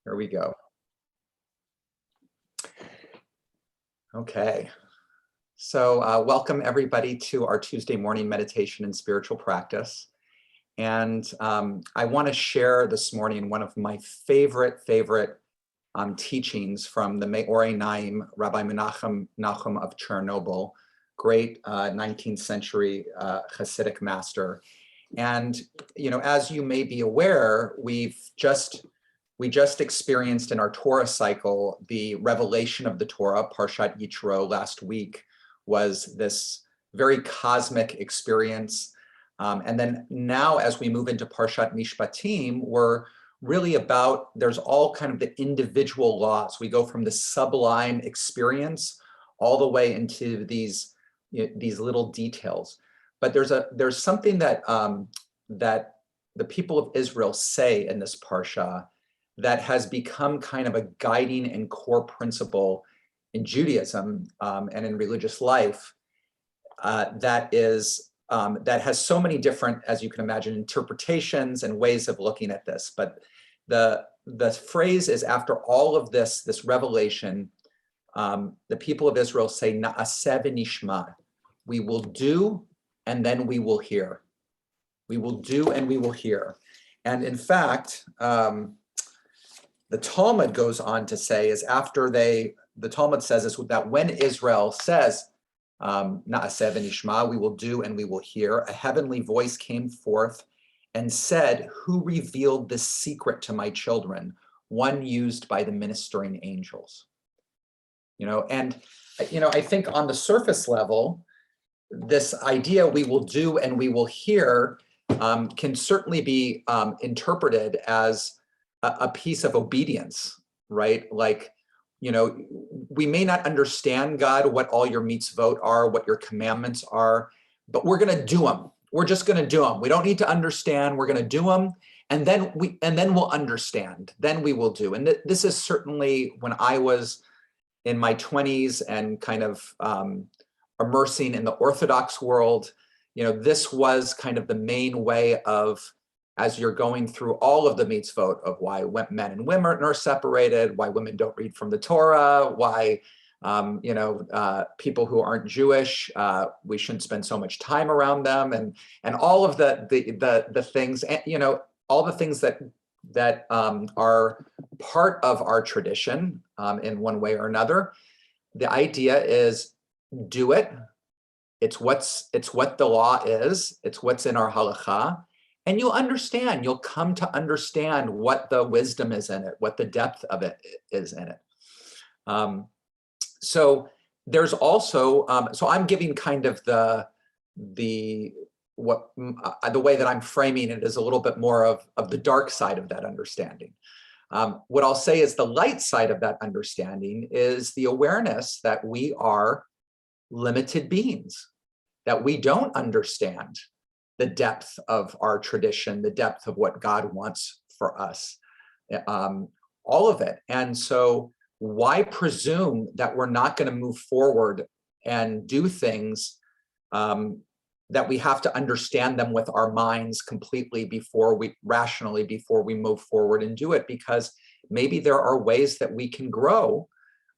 Here we go. Okay. So welcome everybody to our Tuesday morning meditation and spiritual practice. And I want to share this morning one of my favorite teachings from the Me'orei Naim, Rabbi Menachem Nachum of Chernobyl, great 19th century Hasidic master. And, you know, as you may be aware, we just experienced in our Torah cycle the revelation of the Torah. Parshat Yitro last week was this very cosmic experience. And then now as we move into Parshat Mishpatim, we're really about, there's all kind of the individual laws. We go from the sublime experience all the way into these little details. But there's something that that the people of Israel say in this parsha that has become kind of a guiding and core principle in Judaism and in religious life that has so many different, as you can imagine, interpretations and ways of looking at this. But the phrase is, after all of this revelation, the people of Israel say, Na'aseh v'nishma, we will do and then we will hear. We will do and we will hear. And in fact, the Talmud goes on to say is the Talmud says is that when Israel says, Na'aseh v'nishma, we will do and we will hear, a heavenly voice came forth and said, who revealed this secret to my children? One used by the ministering angels. And I think on the surface level, this idea we will do and we will hear can certainly be interpreted as a piece of obedience, right? Like, we may not understand, God, what all your mitzvot are, what your commandments are, but we're going to do them. We're just going to do them. We don't need to understand. We're going to do them, and then we'll understand. Then we will do. And this is certainly when I was in my 20s and kind of immersing in the Orthodox world. This was kind of the main way of, as you're going through all of the mitzvot of why men and women are separated, why women don't read from the Torah, why people who aren't Jewish, we shouldn't spend so much time around them, and all of the things, and all the things that are part of our tradition in one way or another. The idea is, do it. It's what the law is. It's what's in our halakha. And you'll come to understand what the wisdom is in it, what the depth of it is in it. So there's also, so I'm giving kind of the way that I'm framing it is a little bit more of the dark side of that understanding. What I'll say is the light side of that understanding is the awareness that we are limited beings, that we don't understand the depth of our tradition, the depth of what God wants for us, all of it. And so why presume that we're not going to move forward and do things that we have to understand them with our minds completely rationally before we move forward and do it? Because maybe there are ways that we can grow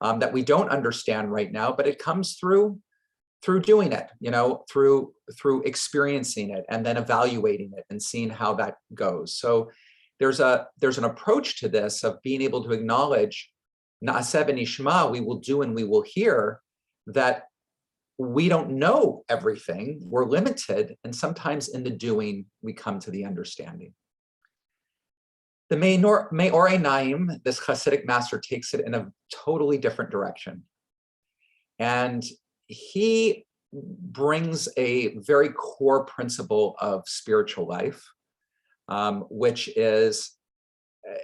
that we don't understand right now, but it comes through doing it, through experiencing it and then evaluating it and seeing how that goes. So there's an approach to this of being able to acknowledge, Na'aseh v'nishma, we will do and we will hear, that we don't know everything, we're limited, and sometimes in the doing we come to the understanding. The Me'orei Naim, this Hasidic master, takes it in a totally different direction. And he brings a very core principle of spiritual life, which is,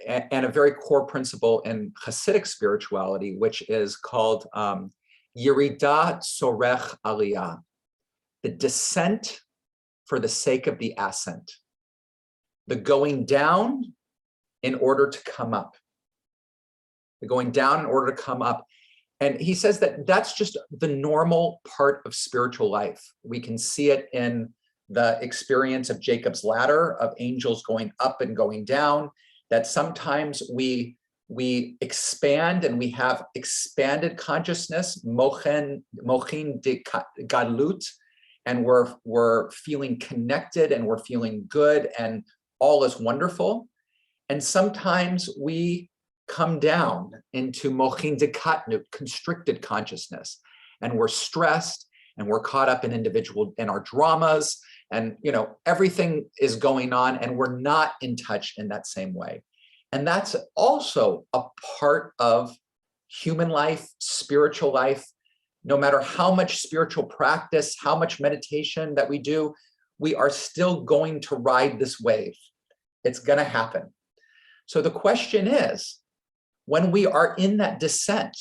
and a very core principle in Hasidic spirituality, which is called Yeridah Tzorech Aliyah, the descent for the sake of the ascent, the going down in order to come up, the going down in order to come up. And he says that that's just the normal part of spiritual life. We can see it in the experience of Jacob's ladder, of angels going up and going down, that sometimes we we expand and we have expanded consciousness, mochin de gadlut, and we're feeling connected and we're feeling good and all is wonderful. And sometimes we come down into mochin de katnut, constricted consciousness, and we're stressed and we're caught up in our dramas, and everything is going on and we're not in touch in that same way. And that's also a part of human life, spiritual life. No matter how much spiritual practice, how much meditation that we do, we are still going to ride this wave. It's going to happen. So the question is, when we are in that descent,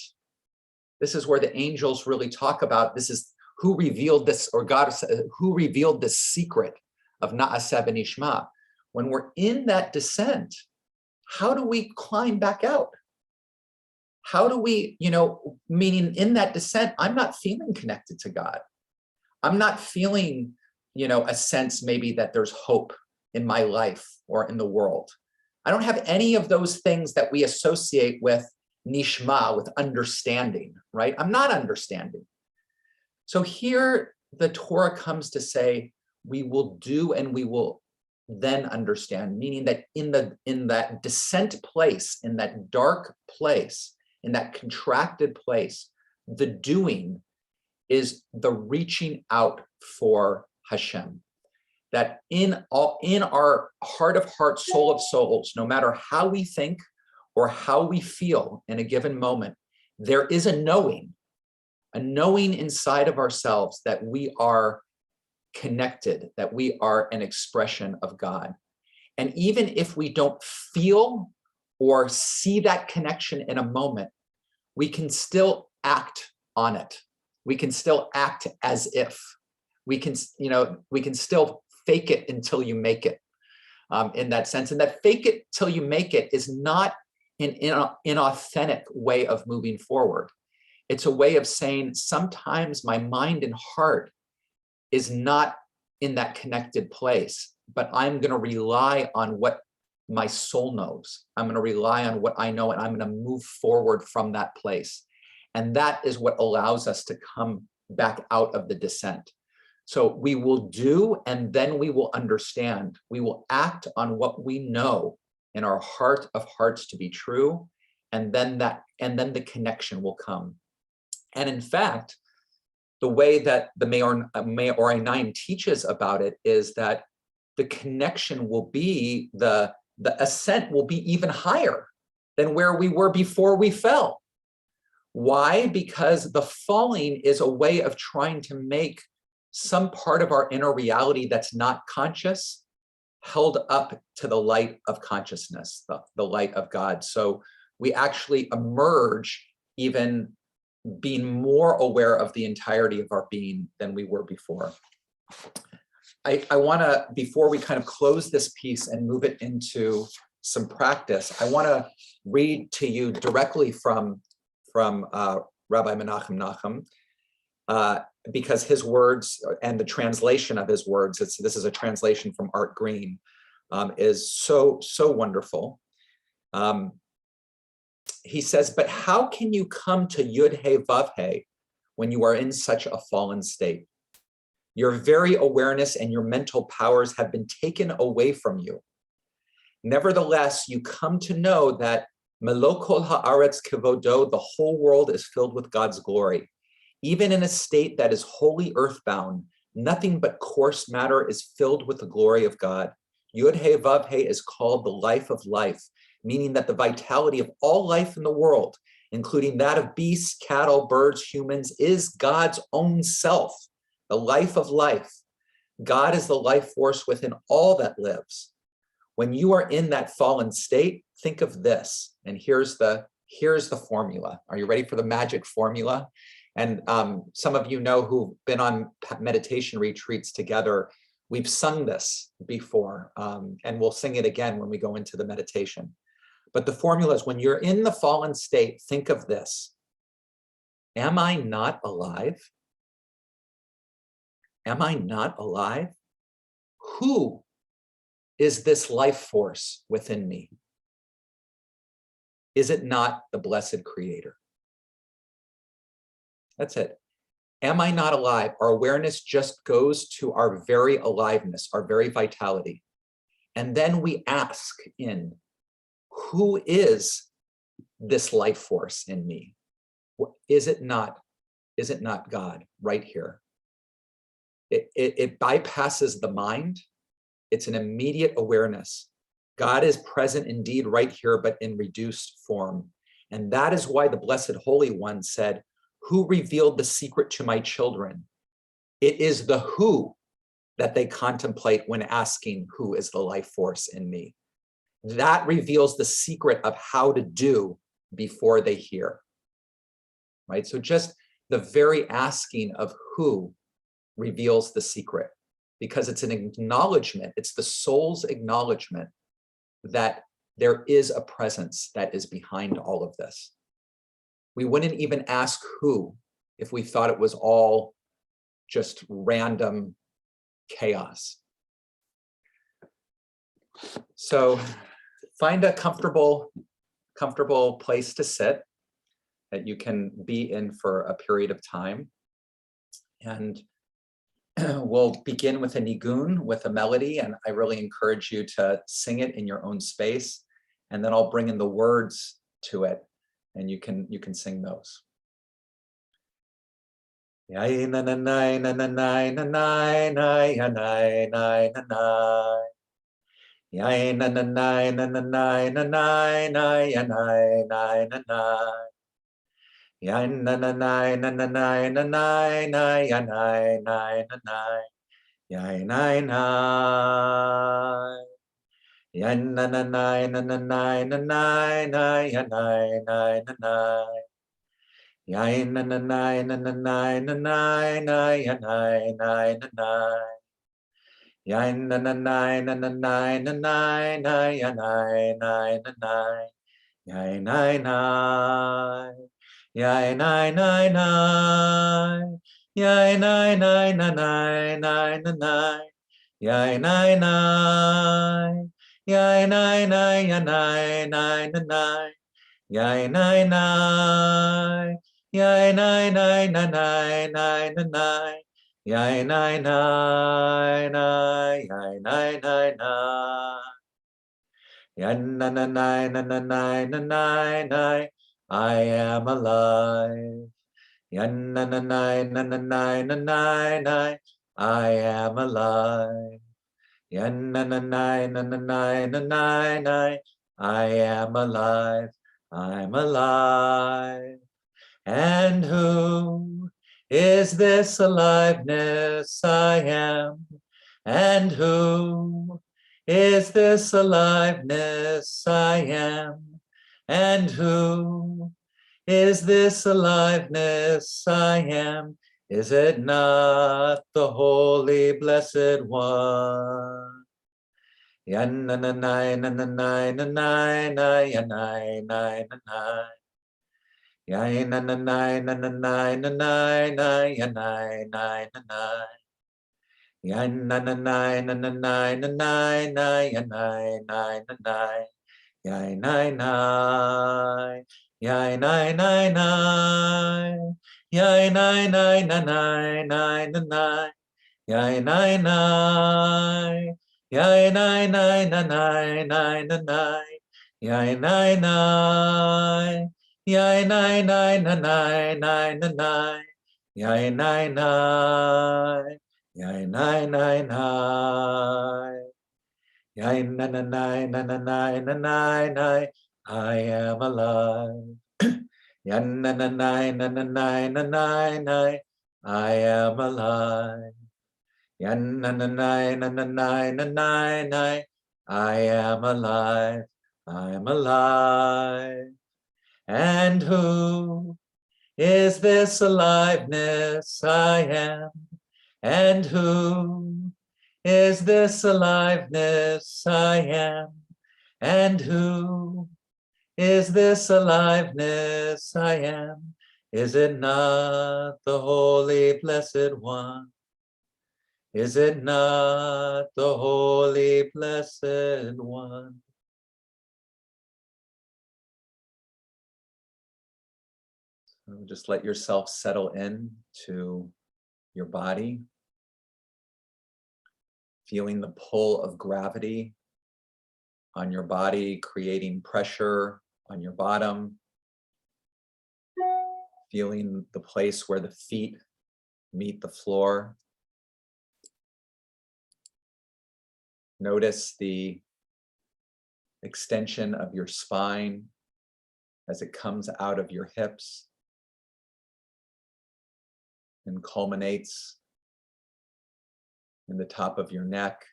this is where the angels really talk about, this is who revealed this, or God, who revealed this secret of Na'aseh v'nishma. When we're in that descent, how do we climb back out? How do we, meaning in that descent, I'm not feeling connected to God. I'm not feeling, a sense maybe that there's hope in my life or in the world. I don't have any of those things that we associate with nishma, with understanding, right? I'm not understanding. So here the Torah comes to say, we will do and we will then understand, meaning that in that descent place, in that dark place, in that contracted place, the doing is the reaching out for Hashem. That in our heart of hearts, soul of souls, no matter how we think or how we feel in a given moment, there is a knowing inside of ourselves that we are connected, that we are an expression of God. And even if we don't feel or see that connection in a moment, we can still act on it. We can still act as if. We can still fake it until you make it, in that sense. And that fake it till you make it is not an inauthentic way of moving forward. It's a way of saying, sometimes my mind and heart is not in that connected place, but I'm going to rely on what my soul knows. I'm going to rely on what I know, and I'm going to move forward from that place. And that is what allows us to come back out of the descent. So we will do, and then we will understand. We will act on what we know in our heart of hearts to be true, and then the connection will come. And in fact, the way that the Me'or Einayim teaches about it is that the connection will be, the ascent will be even higher than where we were before we fell. Why? Because the falling is a way of trying to make some part of our inner reality that's not conscious held up to the light of consciousness, the light of God. So we actually emerge even being more aware of the entirety of our being than we were before. I want to, before we kind of close this piece and move it into some practice, I want to read to you directly from Rabbi Menachem Nachum, because his words and the translation of his words, this is a translation from Art Green, is so wonderful. He says, but how can you come to Yud He Vav He when you are in such a fallen state? Your very awareness and your mental powers have been taken away from you. Nevertheless, you come to know that Melo Kol Haaretz Kevodo, the whole world is filled with God's glory. Even in a state that is wholly earthbound, nothing but coarse matter is filled with the glory of God. Yud He Vav He is called the life of life, meaning that the vitality of all life in the world, including that of beasts, cattle, birds, humans, is God's own self, the life of life. God is the life force within all that lives. When you are in that fallen state, think of this. And here's the formula. Are you ready for the magic formula? And some of you know who've been on meditation retreats together, we've sung this before, and we'll sing it again when we go into the meditation. But the formula is, when you're in the fallen state, think of this. Am I not alive? Am I not alive? Who is this life force within me? Is it not the blessed creator? That's it. Am I not alive? Our awareness just goes to our very aliveness, our very vitality. And then we ask in, who is this life force in me? Is it not God right here? It bypasses the mind. It's an immediate awareness. God is present indeed right here, but in reduced form. And that is why the Blessed Holy One said, who revealed the secret to my children? It is the who that they contemplate when asking who is the life force in me. That reveals the secret of how to do before they hear, right? So just the very asking of who reveals the secret, because it's an acknowledgement, it's the soul's acknowledgement that there is a presence that is behind all of this. We wouldn't even ask who if we thought it was all just random chaos. So find a comfortable place to sit that you can be in for a period of time. And we'll begin with a nigun, with a melody, and I really encourage you to sing it in your own space. And then I'll bring in the words to it, and you can sing those. Yai na na nai na na nai na nai nai ya nai nai na nai. Yai na na nai na na nai na nai nai ya nai nai na nai. Yai na na nai na na nai na nai nai ya nai nai na nai. Yai nai nai. Yai na na nai na na nai na nai nai ya nai nai na nai. Yai na na nai na na nai na nai nai ya nai nai na nai. Yai na na nai na na nai na nai nai ya nai nai na nai. Yai nai nai. Yai nai nai nai. Yai nai nai na nai nai na nai. Yai nai nai. Yai nai nai ya nai nai na nai. Yai nai nai. Yai nai nai na nai nai na nai. Yai nai nai nai. Yai nai nai nai. Yan na na nai na na nai na nai nai. I am alive. Yan na na nai na na nai na nai nai. I am alive. Yan na na nai na na nai na nai nai. I am alive. I'm alive. And who is this aliveness I am? And who is this aliveness I am? And who is this aliveness I am? Is it not the Holy Blessed One? Yan na na nai na na nai na nai nai ya nai nai na nai. Yai na na nai na na nai na nai nai ya nai nai na nai. Yai na na nai na na nai na nai nai ya nai nai na nai. Yai nai nai. Yai nai nai nai. Yai nai nai na nai nai na nai. Yai nai nai. Yai nai nai na nai nai na nai. Yai nai nai. Yai nai nai na nai nai na nai. Yai nai nai. Yai nai nai nai. Yai na na nai na na nai na nai nai. I am alive. Yan na na nai na na nai na nai nai. I am alive. Yan na na nai na na nai na nai nai. I am alive. I'm alive. And who is this aliveness I am? And who is this aliveness I am? And who is this aliveness I am? Is it not the Holy Blessed One? Is it not the Holy Blessed One? Just let yourself settle in to your body, feeling the pull of gravity on your body, creating pressure on your bottom, feeling the place where the feet meet the floor. Notice the extension of your spine as it comes out of your hips and culminates in the top of your neck,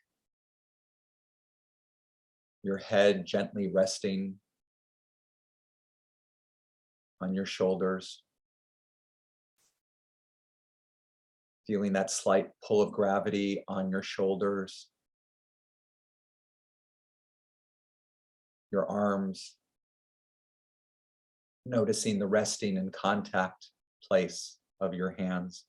your head gently resting on your shoulders, feeling that slight pull of gravity on your shoulders, your arms, noticing the resting and contact place of your hands.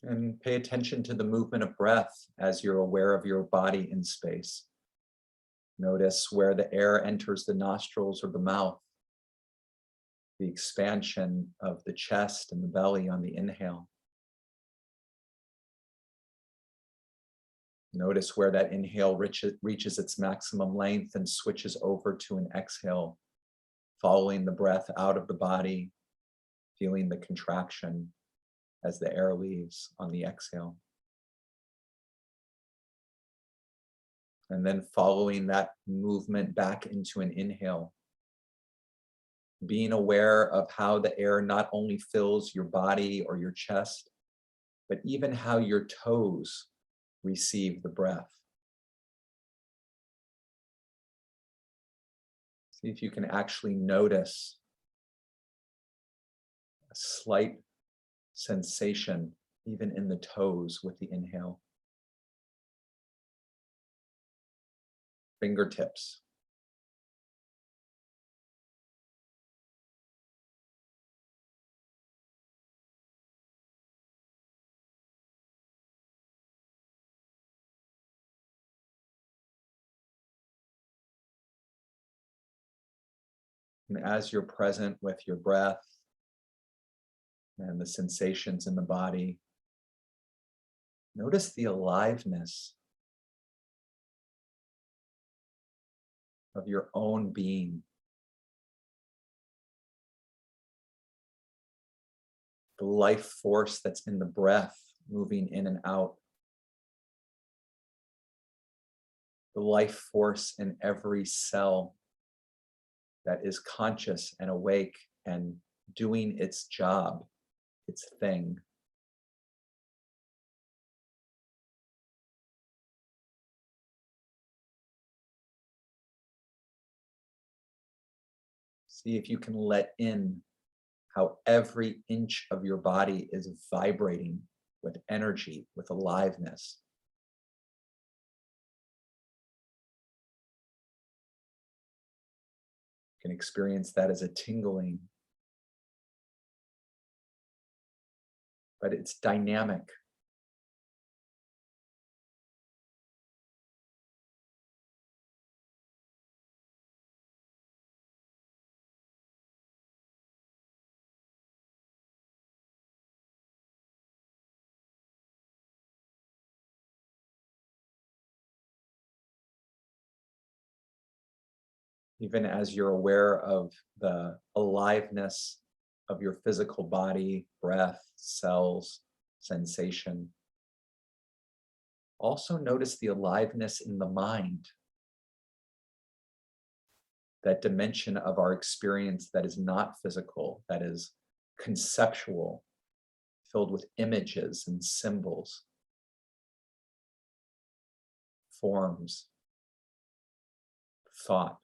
And pay attention to the movement of breath as you're aware of your body in space. Notice where the air enters the nostrils or the mouth, the expansion of the chest and the belly on the inhale. Notice where that inhale reaches its maximum length and switches over to an exhale, following the breath out of the body, feeling the contraction as the air leaves on the exhale. And then following that movement back into an inhale, being aware of how the air not only fills your body or your chest, but even how your toes receive the breath. See if you can actually notice a slight sensation even in the toes with the inhale. Fingertips. And as you're present with your breath and the sensations in the body, notice the aliveness of your own being. The life force that's in the breath moving in and out. The life force in every cell that is conscious and awake and doing its job, its thing. See if you can let in how every inch of your body is vibrating with energy, with aliveness. You can experience that as a tingling, but it's dynamic. Even as you're aware of the aliveness of your physical body, breath, cells, sensation. Also notice the aliveness in the mind, that dimension of our experience that is not physical, that is conceptual, filled with images and symbols, forms, thought.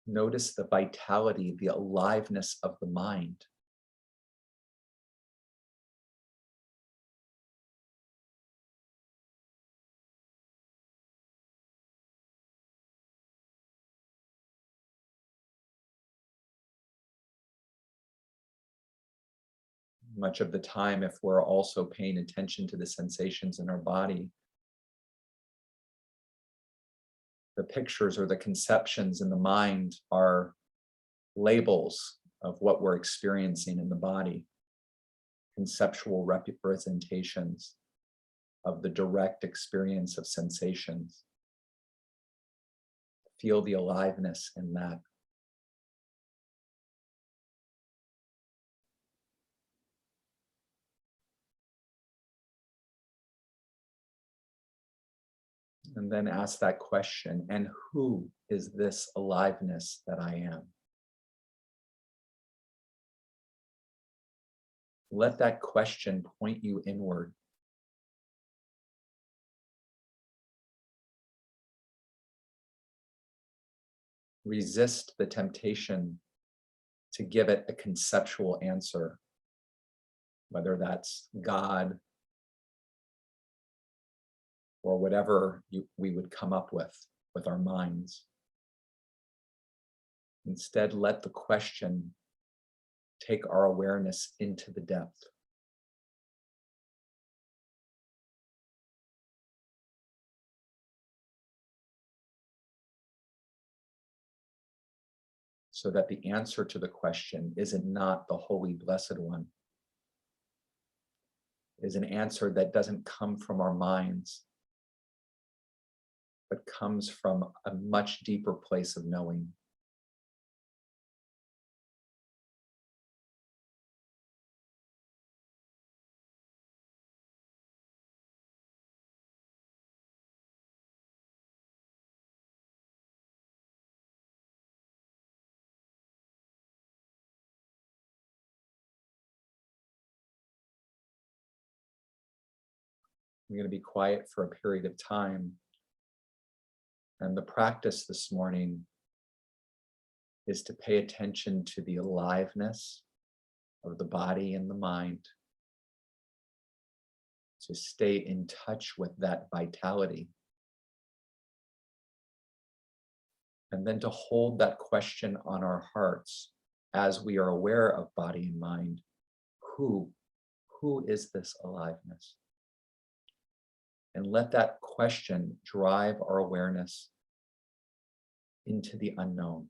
Notice the vitality, the aliveness of the mind. Much of the time, if we're also paying attention to the sensations in our body, the pictures or the conceptions in the mind are labels of what we're experiencing in the body, conceptual representations of the direct experience of sensations. Feel the aliveness in that. And then ask that question, and who is this aliveness that I am? Let that question point you inward. Resist the temptation to give it a conceptual answer, whether that's God or whatever we would come up with our minds. Instead, let the question take our awareness into the depth. So that the answer to the question, is it not the Holy Blessed One, is an answer that doesn't come from our minds, but comes from a much deeper place of knowing. I'm going to be quiet for a period of time. And the practice this morning is to pay attention to the aliveness of the body and the mind, to stay in touch with that vitality. And then to hold that question on our hearts as we are aware of body and mind. Who is this aliveness? And let that question drive our awareness into the unknown.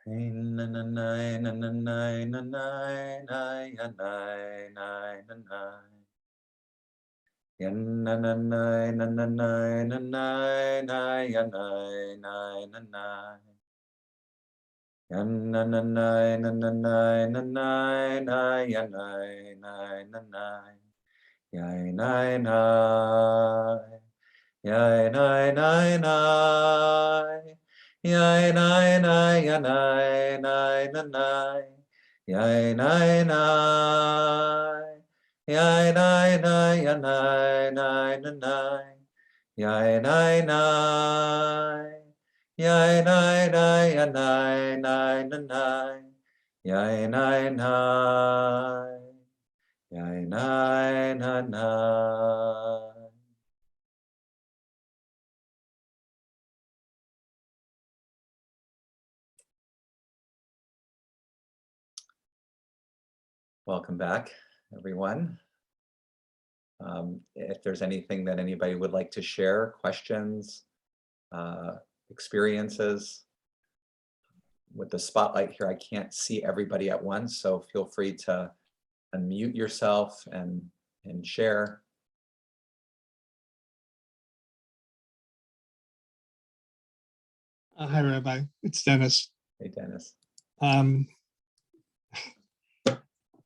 Yai nai nai, yai nai nai nai, yai nai nai nai nai nai, yai nai nai, yai nai nai nai nai nai, yai nai nai, yai nai nai nai nai nai, yai nai nai. Yai nai nai nai. Welcome back, everyone. If there's anything that anybody would like to share, questions, experiences, with the spotlight here, I can't see everybody at once, so feel free to unmute yourself and share. Hi, Rabbi. It's Dennis. Hey, Dennis.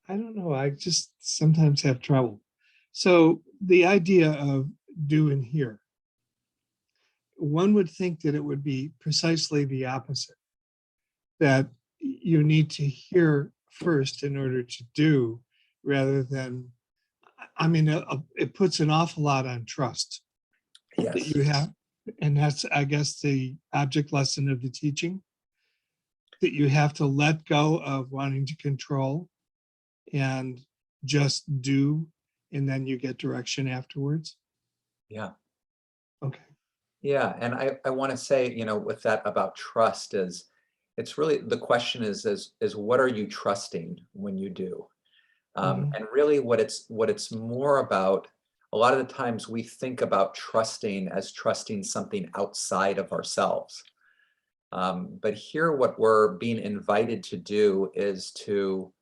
I don't know. I just sometimes have trouble. So the idea of do and hear, one would think that it would be precisely the opposite, that you need to hear first in order to do, rather than, I mean, it puts an awful lot on trust that Yes. you have. And that's, I guess, the object lesson of the teaching, that you have to let go of wanting to control and just do, and then you get direction afterwards. Yeah. Okay. Yeah, and I want to say, with that about trust is, it's really, the question is what are you trusting when you do? And really what it's more about, a lot of the times we think about trusting as trusting something outside of ourselves. But here what we're being invited to do is to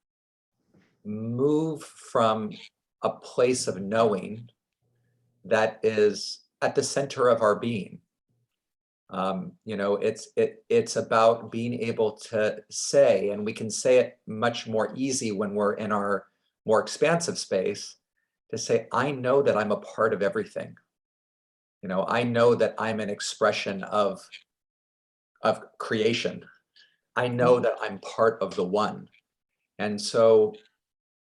move from a place of knowing that is at the center of our being. It's about being able to say, and we can say it much more easy when we're in our more expansive space, to say, I know that I'm a part of everything. I know that I'm an expression of creation. I know that I'm part of the one. And so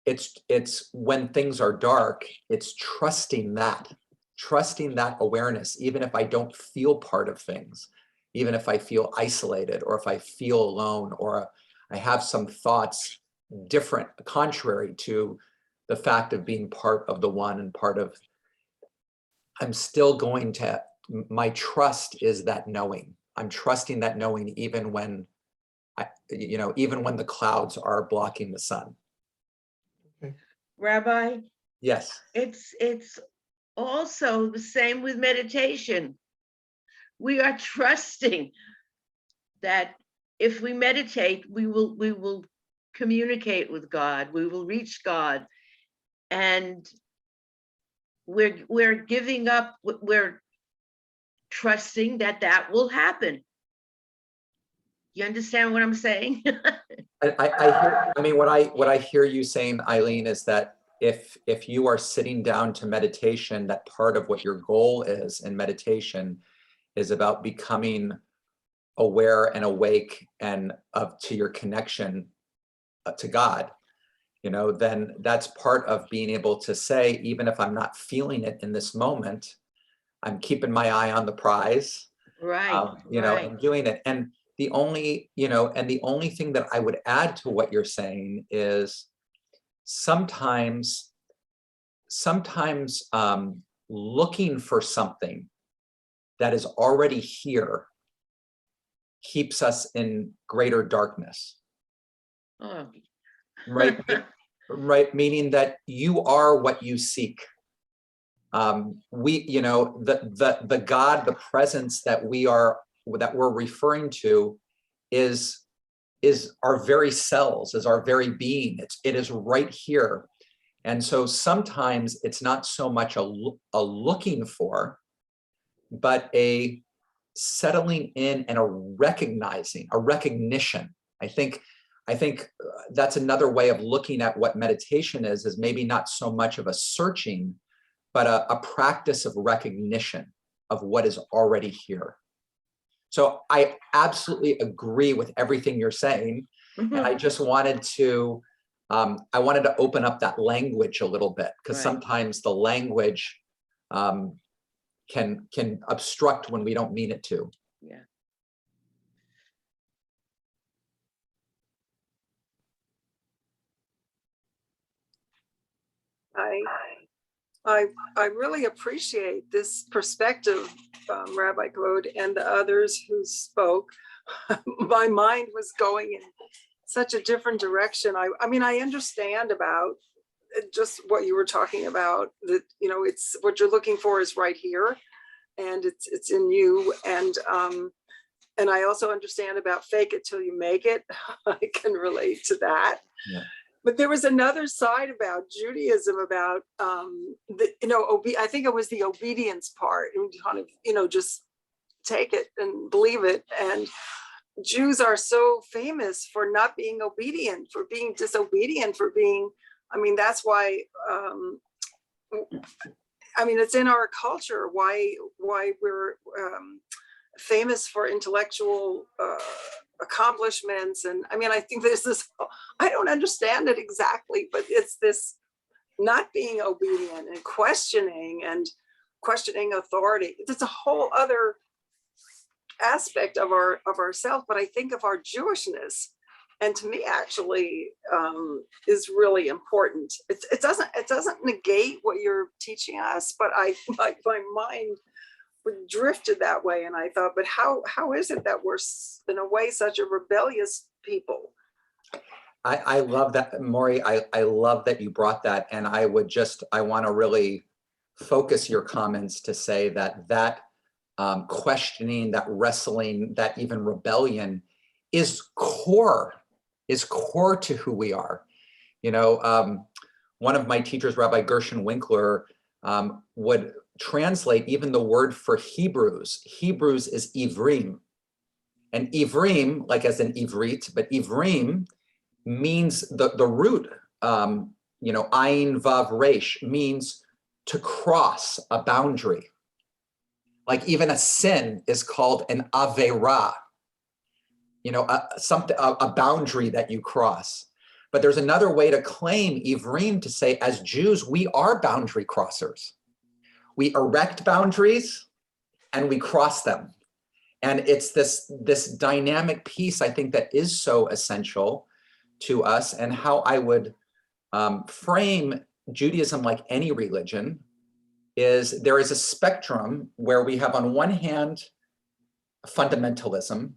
it's when things are dark, it's trusting that awareness, even if I don't feel part of things, even if I feel isolated, or if I feel alone, or I have some thoughts different, contrary to the fact of being part of the one and part of, I'm still going to, my trust is that knowing. I'm trusting that knowing even when even when the clouds are blocking the sun. Okay. Rabbi, Yes. it's also the same with meditation. We are trusting that if we meditate, we will communicate with God, we will reach God, and we're giving up, we're trusting that will happen. You understand what I'm saying? I mean, what I hear you saying, Eileen, is that if you are sitting down to meditation, that part of what your goal is in meditation is about becoming aware and awake and to your connection to God, then that's part of being able to say, even if I'm not feeling it in this moment, I'm keeping my eye on the prize. Right. And doing it. And the only thing that I would add to what you're saying is sometimes looking for something that is already here keeps us in greater darkness. Oh. Right? Right, meaning that you are what you seek. The God, the presence that we're referring to is is our very cells, is our very being. It is right here. And so sometimes it's not so much a looking for, but a settling in and a recognizing, a recognition. I think that's another way of looking at what meditation is maybe not so much of a searching, but a practice of recognition of what is already here. So I absolutely agree with everything you're saying. And I just wanted to, I wanted to open up that language a little bit, because Right. sometimes the language can obstruct when we don't mean it to. Yeah. I really appreciate this perspective, Rabbi Claude, and the others who spoke. My mind was going in such a different direction. I mean, I understand about just what you were talking about, that, you know, it's what you're looking for is right here, and it's in you. And I also understand about fake it till you make it. I can relate to that. Yeah. But there was another side about Judaism, about I think it was the obedience part, and kind of, just take it and believe it. And Jews are so famous for not being obedient, for being disobedient, for being, I mean, that's why, it's in our culture why we're famous for intellectual accomplishments. And I mean, I think there's this, I don't understand it exactly, but it's this not being obedient and questioning authority. It's a whole other aspect of ourselves. But I think of our Jewishness, and to me actually is really important. It doesn't negate what you're teaching us, but my mind drifted that way, and I thought, but how is it that we're in a way such a rebellious people? I love that, Maury. I love that you brought that, and I want to really focus your comments to say that questioning, that wrestling, that even rebellion is core to who we are. One of my teachers, Rabbi Gershon Winkler, would translate even the word for Hebrews. Hebrews is Ivrim. And Ivrim, like as in Ivrit, but Ivrim means the root, Ayin Vav Resh, means to cross a boundary. Like even a sin is called an Aveira, a boundary that you cross. But there's another way to claim Ivrim, to say as Jews, we are boundary crossers. We erect boundaries and we cross them. And it's this dynamic piece, I think, that is so essential to us. And how I would frame Judaism, like any religion, is there is a spectrum where we have on one hand fundamentalism,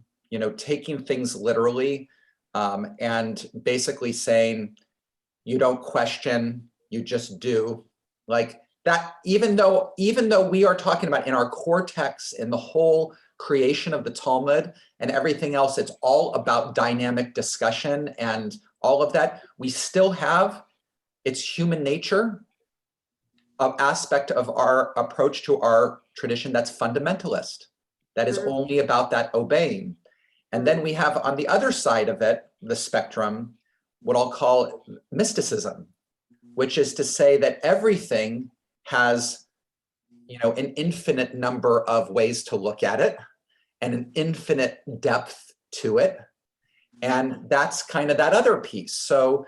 taking things literally, and basically saying you don't question, you just do. Like that, even though we are talking about in our core texts, in the whole creation of the Talmud and everything else, it's all about dynamic discussion and all of that, we still have, it's human nature, an aspect of our approach to our tradition that's fundamentalist, that is only about that obeying. And then we have on the other side of it, the spectrum, what I'll call mysticism, which is to say that everything has, an infinite number of ways to look at it and an infinite depth to it. And that's kind of that other piece. So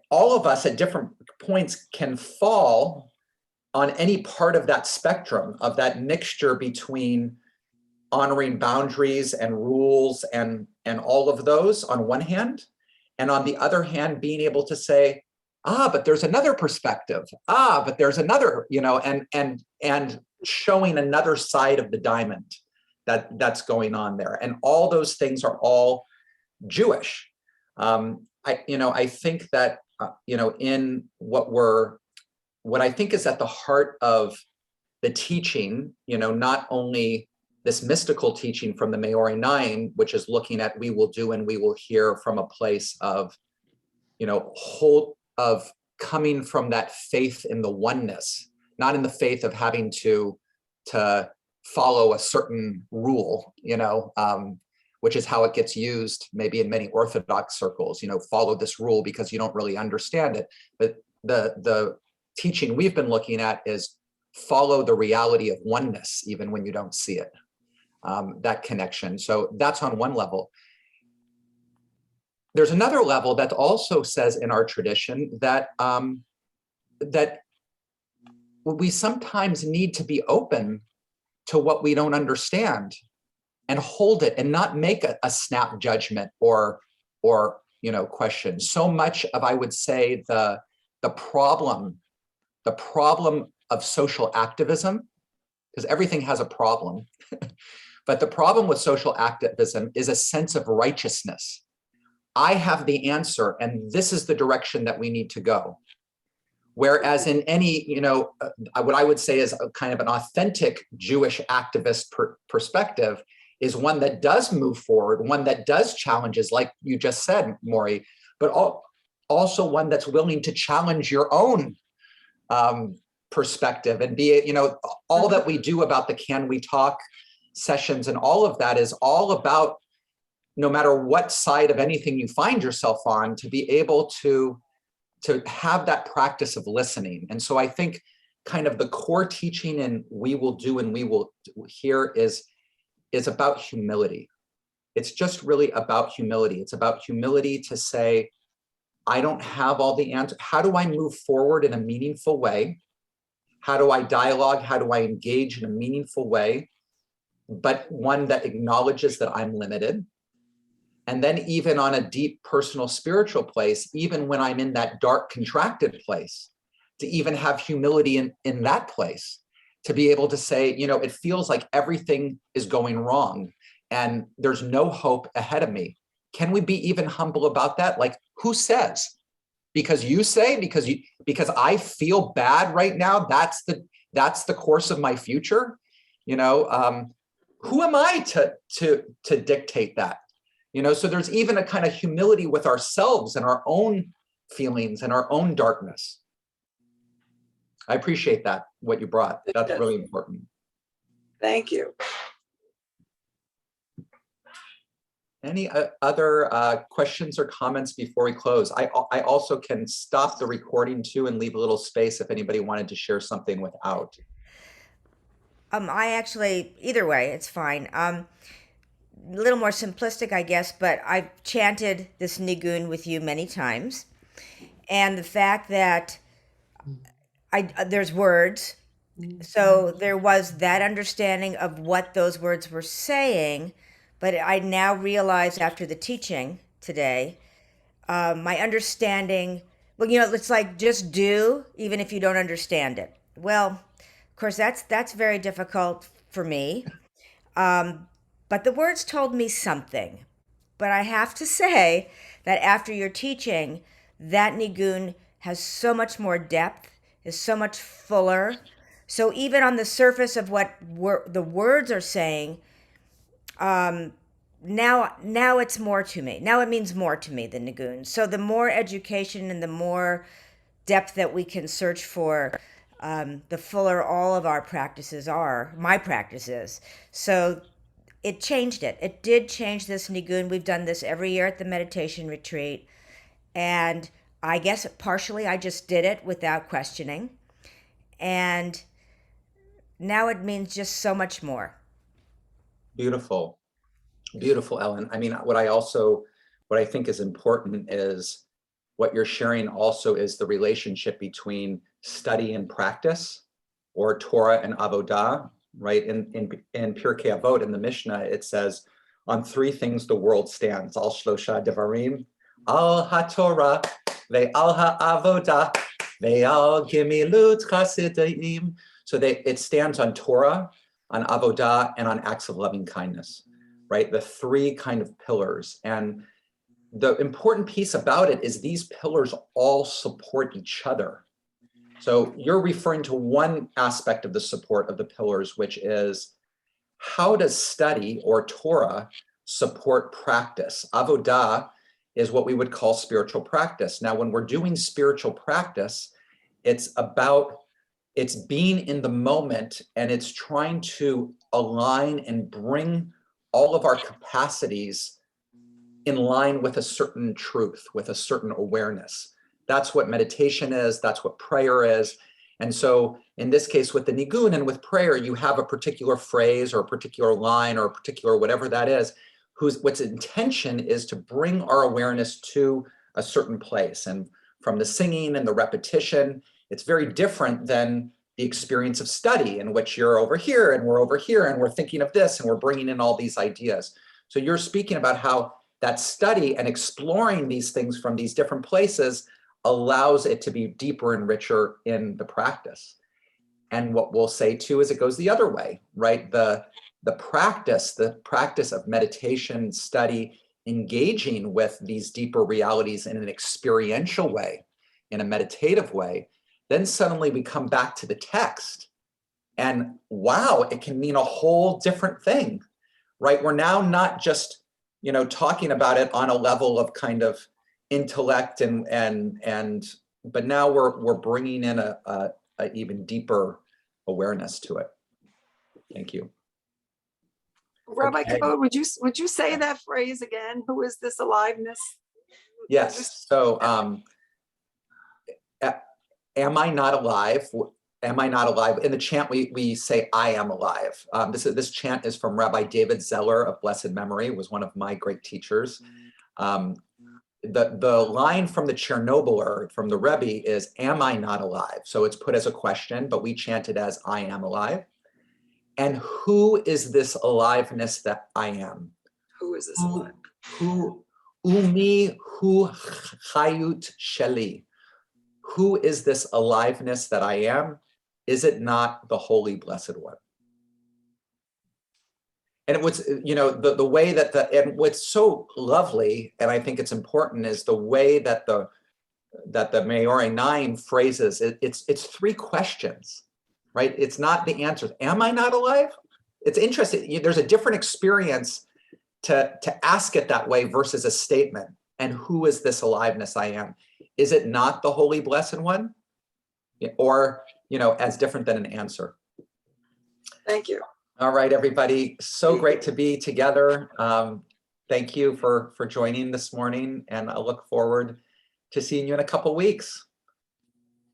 all of us at different points can fall on any part of that spectrum, of that mixture between honoring boundaries and rules and all of those on one hand, and on the other hand, being able to say, but there's another perspective. But there's another, and showing another side of the diamond that's going on there. And all those things are all Jewish. I think that, in what I think is at the heart of the teaching, not only this mystical teaching from the Maori Nine, which is looking at we will do and we will hear from a place of, coming from that faith in the oneness, not in the faith of having to follow a certain rule, which is how it gets used maybe in many Orthodox circles, follow this rule because you don't really understand it. But the teaching we've been looking at is follow the reality of oneness, even when you don't see it, that connection. So that's on one level. There's another level that also says in our tradition that that we sometimes need to be open to what we don't understand and hold it and not make a snap judgment or question. So much of, I would say, the problem of social activism, because everything has a problem, but the problem with social activism is a sense of righteousness. I have the answer, and this is the direction that we need to go. Whereas in any, what I would say is a kind of an authentic Jewish activist perspective is one that does move forward, one that does challenges, like you just said, Maury, but also one that's willing to challenge your own perspective and be, all that we do about the Can We Talk sessions and all of that is all about, no matter what side of anything you find yourself on, to be able to have that practice of listening. And so I think kind of the core teaching in We Will Do and We Will Hear is about humility. It's just really about humility. It's about humility to say, I don't have all the answers. How do I move forward in a meaningful way? How do I dialogue? How do I engage in a meaningful way, but one that acknowledges that I'm limited? And then even on a deep personal spiritual place, even when I'm in that dark contracted place, to even have humility in that place, to be able to say, it feels like everything is going wrong and there's no hope ahead of me. Can we be even humble about that? Like, who says? Because you say, because I feel bad right now, that's the course of my future. Who am I to dictate that? So there's even a kind of humility with ourselves and our own feelings and our own darkness. I appreciate that, what you brought. That's really important. Thank you. Any other questions or comments before we close? I also can stop the recording too and leave a little space if anybody wanted to share something without. I actually, either way, it's fine. A little more simplistic, I guess, but I've chanted this Nigun with you many times. And the fact that there's words, so there was that understanding of what those words were saying, but I now realize after the teaching today, my understanding, it's like just do, even if you don't understand it. Well, of course, that's very difficult for me. But the words told me something. But I have to say that after your teaching, that Nigun has so much more depth, is so much fuller. So even on the surface of what the words are saying, now it's more to me. Now it means more to me than Nigun. So the more education and the more depth that we can search for, the fuller all of our practices are, my practices. So it changed it. It did change this Nigun. We've done this every year at the meditation retreat. And I guess partially I just did it without questioning. And now it means just so much more. Beautiful. Beautiful, Ellen. I mean, what I think is important is what you're sharing also is the relationship between study and practice, or Torah and Avodah, right? In Pirkei Avot, in the Mishnah, it says, on three things the world stands, al shlosha devarim, al haTorah, ve'al ha'avodah, ve'al gemilut chasidim. So it stands on Torah, on Avodah, and on acts of loving kindness, right? The three kind of pillars. And the important piece about it is these pillars all support each other. So you're referring to one aspect of the support of the pillars, which is how does study or Torah support practice? Avodah is what we would call spiritual practice. Now, when we're doing spiritual practice, it's being in the moment, and it's trying to align and bring all of our capacities in line with a certain truth, with a certain awareness. That's what meditation is. That's what prayer is. And so in this case, with the nigun and with prayer, you have a particular phrase or a particular line or a particular whatever that is, what's intention is to bring our awareness to a certain place. And from the singing and the repetition, it's very different than the experience of study, in which you're over here and we're over here and we're thinking of this and we're bringing in all these ideas. So you're speaking about how that study and exploring these things from these different places allows it to be deeper and richer in the practice. And what we'll say too is it goes the other way, right? The practice of meditation, study, engaging with these deeper realities in an experiential way, in a meditative way, then suddenly we come back to the text and wow, it can mean a whole different thing, right? We're now not just, talking about it on a level of kind of intellect but now we're bringing in a even deeper awareness to it. Thank you. Rabbi Okay. Kavod, would you say that phrase again? Who is this aliveness? Yes. So, am I not alive? Am I not alive? In the chant, we say, I am alive. This chant is from Rabbi David Zeller of blessed memory, was one of my great teachers. The line from the Chernobyler, from the Rebbe, is, am I not alive? So it's put as a question, but we chant it as, I am alive. And who is this aliveness that I am? Who is this alive? Umi hu chayut sheli. Who is this aliveness that I am? Is it not the Holy Blessed One? And it was, the way that and what's so lovely, and I think it's important, is the way that the Meorei Naim phrases it. It's three questions, right? It's not the answers. Am I not alive? It's interesting. There's a different experience to ask it that way versus a statement. And who is this aliveness I am? Is it not the Holy Blessed One? Or, as different than an answer. Thank you. All right, everybody. So great to be together. Thank you for joining this morning, and I look forward to seeing you in a couple weeks.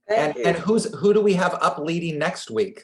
Thank you. And who do we have up leading next week?